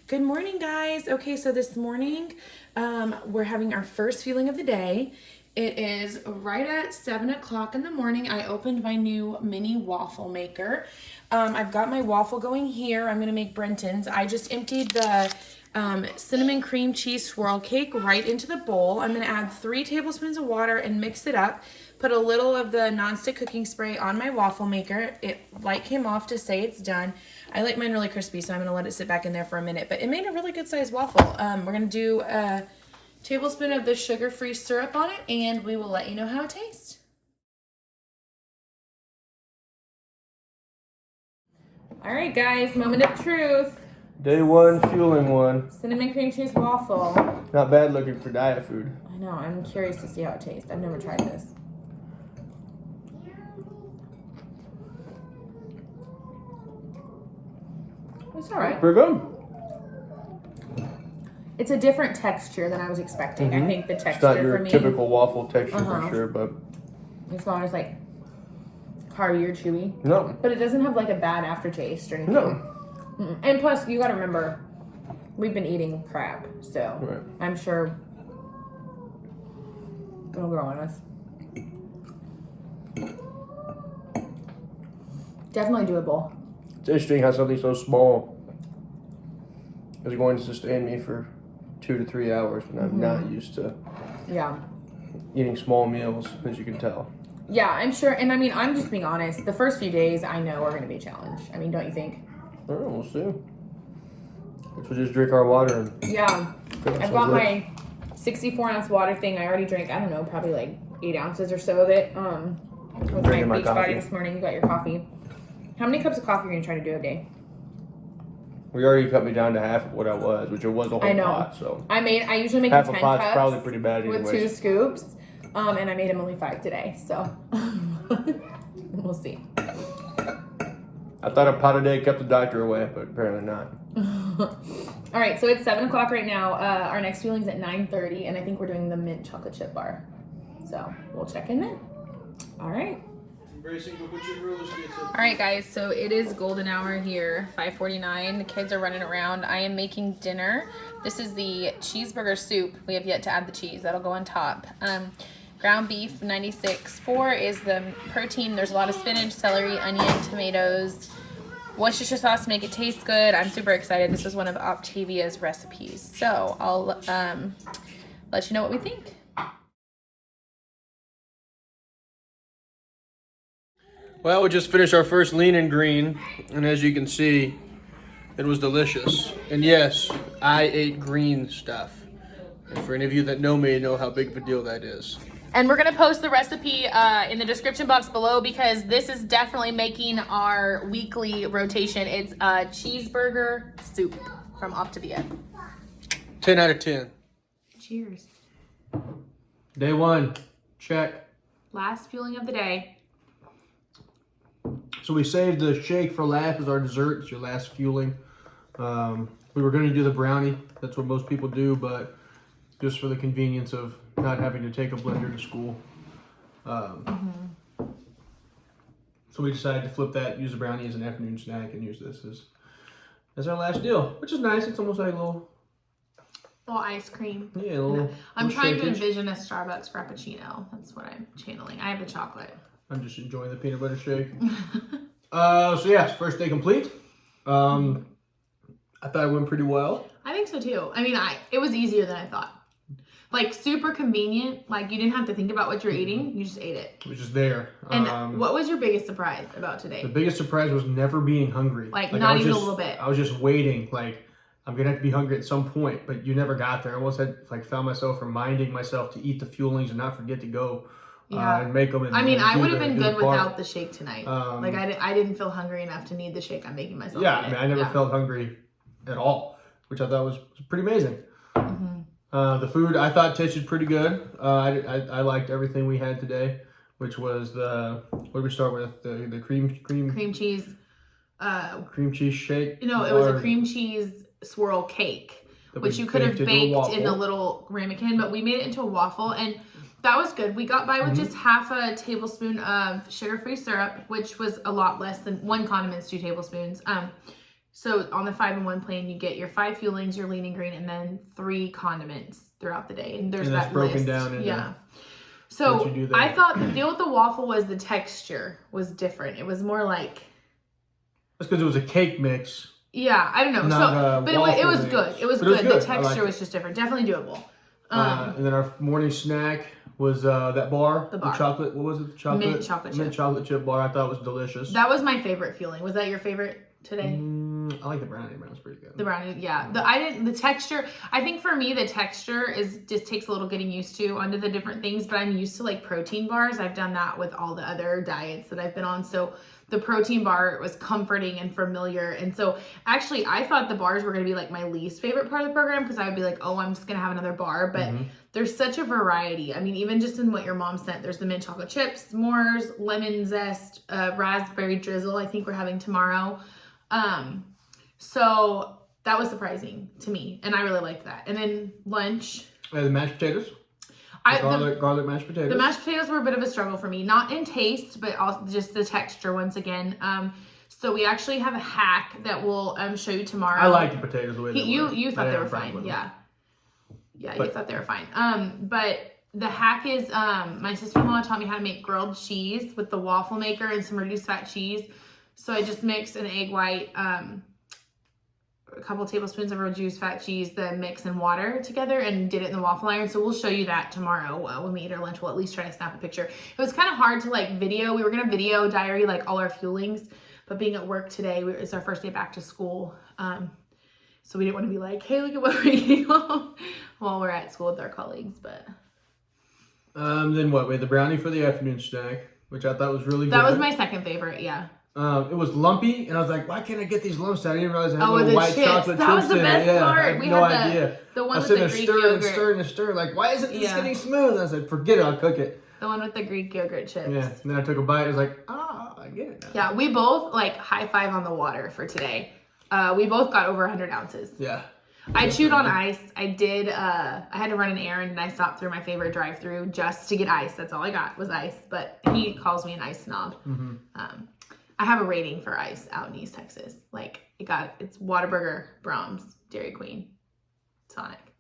Good morning, guys. Okay, so this morning we're having our first fueling of the day. It is right at 7 o'clock in the morning. I opened my new mini waffle maker. I've got my waffle going here. I'm going to make Brenton's. I just emptied the cinnamon cream cheese swirl cake right into the bowl. I'm going to add 3 tablespoons of water and mix it up. Put a little of the nonstick cooking spray on my waffle maker. Light came off to say it's done. I like mine really crispy, so I'm going to let it sit back in there for a minute. But it made a really good sized waffle. We're going to do a tablespoon of the sugar-free syrup on it, and we will let you know how it tastes. All right, guys, moment of truth. Day 1, fueling 1. Cinnamon cream cheese waffle. Not bad looking for diet food. I know, I'm curious to see how it tastes. I've never tried this. It's all right. Pretty good. It's a different texture than I was expecting. I think the texture It's not your for me, typical waffle texture for sure, but it's not as like carby or chewy. no. But it doesn't have like a bad aftertaste or anything. No. And plus, you got to remember, we've been eating crap, so Right. I'm sure it'll grow on us. Definitely doable. It's interesting how something so small is going to sustain me for 2 to 3 hours when I'm not used to Yeah. eating small meals, as you can tell. Yeah, I'm sure. And I mean, I'm just being honest. The first few days I know are going to be a challenge. I mean, don't you think? I don't know, we'll see. Guess we'll just drink our water and Yeah. finish I've got those my 64-ounce water thing. I already drank, I don't know, probably like 8 ounces or so of it. With my Drinking my beach body coffee. this morning. You got your coffee. How many cups of coffee are you going to try to do a day? We already cut me down to half of what I was, which it was a I whole know. pot, so. I usually make Half 10 a pot's cups probably pretty bad with anyways. 2 scoops. And I made them only 5 today, so we'll see. I thought a pot a day kept the doctor away, but apparently not. All right, so it's 7 o'clock right now. Our next fueling's at 9:30, and I think we're doing the mint chocolate chip bar. So we'll check in then. All right. All right, guys, so it is golden hour here, 5:49. The kids are running around. I am making dinner. This is the cheeseburger soup. We have yet to add the cheese. That'll go on top. Ground beef, 96.4 is the protein. There's a lot of spinach, celery, onion, tomatoes, Worcestershire sauce to make it taste good. I'm super excited. This is one of Optavia's recipes. So I'll let you know what we think. Well, we just finished our first lean and green, and as you can see, it was delicious. And yes, I ate green stuff. And for any of you that know me, know how big of a deal that is. And we're going to post the recipe in the description box below because this is definitely making our weekly rotation. It's a cheeseburger soup from Optavia. 10 out of 10. Cheers. Day 1, check. Last fueling of the day. So we saved the shake for last as our dessert. It's your last fueling. We were going to do the brownie. That's what most people do, but just for the convenience of not having to take a blender to school. So we decided to flip that, use the brownie as an afternoon snack, and use this as our last deal, which is nice. It's almost like a little ice cream. Yeah, a little. I'm little trying to shakeage. envision a Starbucks Frappuccino. That's what I'm channeling. I have the chocolate. I'm just enjoying the peanut butter shake. So yes, first day complete. I thought it went pretty well. I think so too. I mean, it was easier than I thought. Like super convenient. Like you didn't have to think about what you're eating. You just ate it. It was just there. And what was your biggest surprise about The today? biggest surprise was never being hungry. Like I not was even a just- little bit. I was just waiting. Like I'm gonna have to be hungry at some point, but you never got there. I almost had found myself reminding myself to eat the fuelings and not forget to go and make them. I mean, I would have been do the good part. without the shake tonight. I didn't feel hungry enough to need the shake. I'm making myself. Yeah, eat I mean, it. I never felt hungry at all, which I thought was pretty amazing. The food I thought tasted pretty good. I liked everything we had today, which was what did we start with? The cream cheese. Cream cheese shake. No, it was a cream cheese swirl cake, which you could have baked in a little ramekin, but we made it into a waffle, and that was good. We got by with just half a tablespoon of sugar-free syrup, which was a lot less than 1 condiment's 2 tablespoons. So on the 5-in-1 plan, you get your 5 fuelings, your lean and green, and then 3 condiments throughout the day. And there's that's that broken list. down into Yeah. what So you do there. I thought the deal with the waffle was the texture was different. It was more like, That's because it was a cake mix. yeah, I don't know. Not But waffle it was mix. good. It was But good. The I texture liked was just different. Definitely doable. And then our morning snack was that bar. The bar. The chocolate. What was it? The chocolate. Mint chocolate chip. Mint chocolate chip bar. I thought was delicious. That was my favorite feeling. Was that your favorite today? I like the brownie. The brownie's pretty good. The brownie, yeah. The texture. I think for me, the texture just takes a little getting used to onto the different things. But I'm used to like protein bars. I've done that with all the other diets that I've been on. So the protein bar was comforting and familiar. And so actually, I thought the bars were going to be like my least favorite part of the program because I would be like, oh, I'm just going to have another bar. But there's such a variety. I mean, even just in what your mom sent, there's the mint chocolate chips, s'mores, lemon zest, raspberry drizzle. I think we're having tomorrow. So that was surprising to me, and I really liked that. And then lunch. The mashed potatoes. Garlic mashed potatoes. The mashed potatoes were a bit of a struggle for me, not in taste, but also just the texture once again. So we actually have a hack that we'll show you tomorrow. I like the potatoes the way they were. You thought they were fine, yeah. Yeah, you thought they were fine. But the hack is my sister-in-law taught me how to make grilled cheese with the waffle maker and some reduced fat cheese. So I just mixed an egg white, a couple tablespoons of reduced fat cheese, the mix and water together, and did it in the waffle iron. So we'll show you that tomorrow when we eat our lunch. We'll at least try to snap a picture. It was kind of hard to like video. We were gonna video diary like all our fuelings, but being at work today, it's our first day back to school. So we didn't want to be like, hey, look at what we're eating while we're at school with our colleagues. But then what? We had the brownie for the afternoon snack, which I thought was really good. That was my second favorite, yeah. It was lumpy, and I was like, why can't I get these lumps out? I didn't realize I had the white chips. chocolate that chips was the in best it. Yeah, part. I had We no had idea. the one I with was the sitting Greek there yogurt. stirring and stirring. Like, why isn't this Yeah. getting smooth? I said, forget it, I'll cook it. The one with the Greek yogurt chips. Yeah, and then I took a bite. I was like, I get it now. Yeah, we both like high five on the water for today. We both got over 100 ounces. Yeah. I chewed on ice. I did. I had to run an errand and I stopped through my favorite drive-through just to get ice. That's all I got was ice. But he calls me an ice snob. I have a rating for ice out in East Texas. Like it's Whataburger, Brahms, Dairy Queen, Sonic.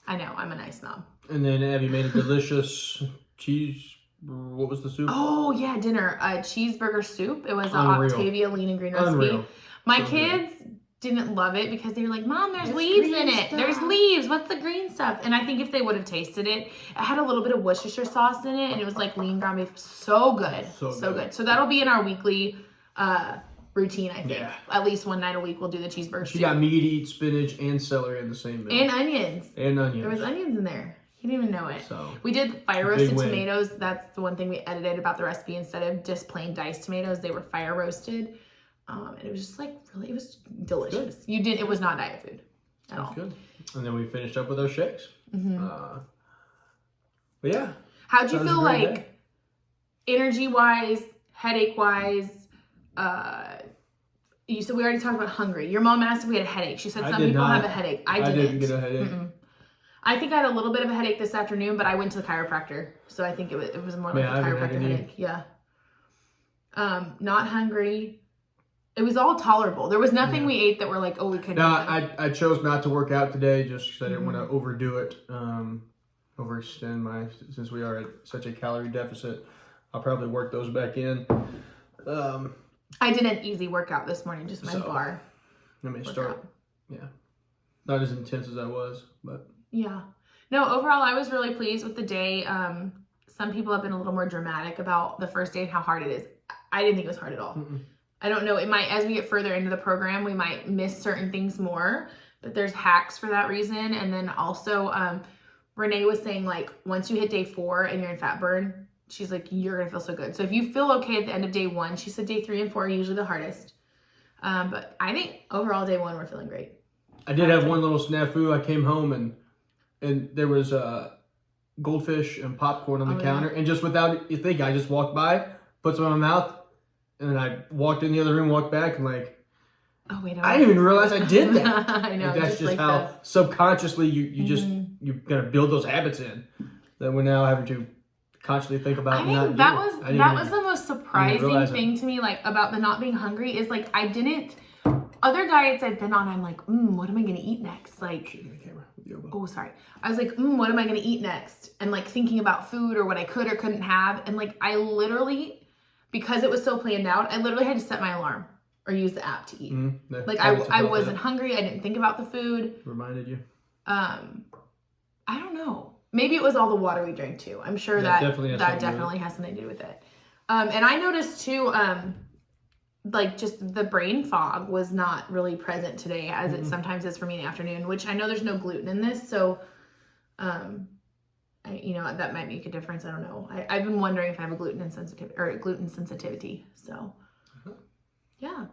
I know I'm an ice snob. And then Abby made a delicious cheese. What was the soup? Oh yeah, dinner. Cheeseburger soup. It was an Unreal. Octavia lean and green recipe. Unreal. My So kids didn't love it because they were like, Mom, there's It's leaves in green it. stuff. There's leaves. What's the green stuff? And I think if they would have tasted it, it had a little bit of Worcestershire sauce in it, and it was like lean ground beef. So good. So good. So that'll be in our weekly routine, I think. Yeah. At least one night a week we'll do the cheeseburger She soup. got meat, eat spinach, and celery in the same meal. And onions. And onions. There was onions in there. He didn't even know it. So, we did fire big roasted win. tomatoes. That's the one thing we edited about the recipe. Instead of just plain diced tomatoes, they were fire roasted. And it was just like really, it was delicious. It was not diet food at all. Good. And then we finished up with our shakes. But yeah. How'd you That was feel a great like day. energy wise, headache wise? You said we already talked about hungry. Your mom asked if we had a headache. She said I some did people not. have a headache. I didn't get a headache. I think I had a little bit of a headache this afternoon, but I went to the chiropractor, so I think it was more like Yeah, a I haven't had chiropractor any. headache. Yeah. Not hungry. It was all tolerable. There was nothing we ate that were like, oh, we couldn't. No, I chose not to work out today just because I didn't want to overdo it, overextend since we are at such a calorie deficit. I'll probably work those back in. I did an easy workout this morning, just my bar. Let me workout. start. Yeah. Not as intense as I was, but. Yeah. No, overall, I was really pleased with the day. Some people have been a little more dramatic about the first day and how hard it is. I didn't think it was hard at all. I don't know. It might, as we get further into the program, we might miss certain things more, but there's hacks for that reason. And then also, Renee was saying like, once you hit day 4 and you're in fat burn, she's like, you're going to feel so good. So if you feel okay at the end of day 1, she said day 3 and 4 are usually the hardest. But I think overall day 1, we're feeling great. I did have one little snafu. I came home and there was goldfish and popcorn on the counter. And just without you think, I just walked by, put some in my mouth, and then I walked in the other room, walked back, and like, oh wait, I didn't even realize I did that. I know. Like, that's just like how subconsciously you're gonna build those habits in that we're now having to consciously think about. I think that was the most surprising thing to me, like about the not being hungry is like I didn't other diets I've been on, I'm like, what am I going to eat next? Like, Shaking the camera with the elbow. oh, sorry. I was like, what am I going to eat next? And like thinking about food or what I could or couldn't have. And like, I literally, because it was so planned out, I literally had to set my alarm or use the app to eat. Like I wasn't hungry. I didn't think about the food. Reminded you. I don't know. Maybe it was all the water we drank too. I'm sure that definitely has something to do with it. And I noticed too, like just the brain fog was not really present today as it sometimes is for me in the afternoon, which I know there's no gluten in this. So, that might make a difference. I don't know. I've been wondering if I have a gluten sensitivity. So yeah.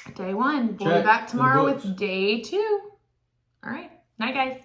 So day one. We'll be back tomorrow with day 2. All right. Night, guys.